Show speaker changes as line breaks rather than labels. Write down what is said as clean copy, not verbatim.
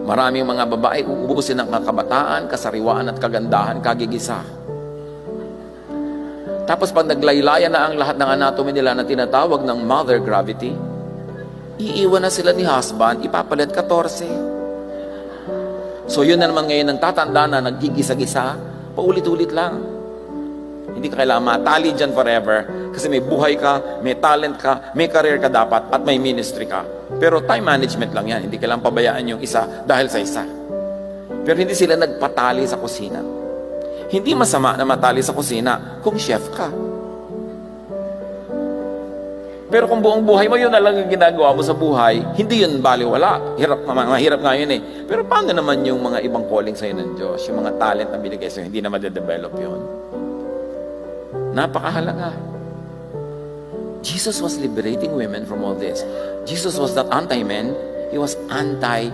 Maraming mga babae uubusin ng kabataan, kasariwaan at kagandahan, kagigisa. Tapos pag naglaylayan na ang lahat ng anatomy nila na tinatawag ng mother gravity, iiwan na sila ni husband, ipapalit 14. So yun na naman ngayon ang tatanda na nagigisa-gisa, paulit-ulit lang. Hindi ka kailangan matali dyan forever kasi may buhay ka, may talent ka, may career ka dapat at may ministry ka. Pero time management lang yan. Hindi kailangan pabayaan yung isa dahil sa isa. Pero hindi sila nagpatali sa kusina. Hindi masama na matali sa kusina kung chef ka. Pero kung buong buhay mo yun na lang yung ginagawa mo sa buhay, hindi yun baliwala. Mahirap nga yun eh. Pero paano naman yung mga ibang calling sa'yo ng Diyos? Yung mga talent na binigay sa'yo, hindi na madedevelop yun. Napakahalaga. Jesus was liberating women from all this. Jesus was not anti-men. He was anti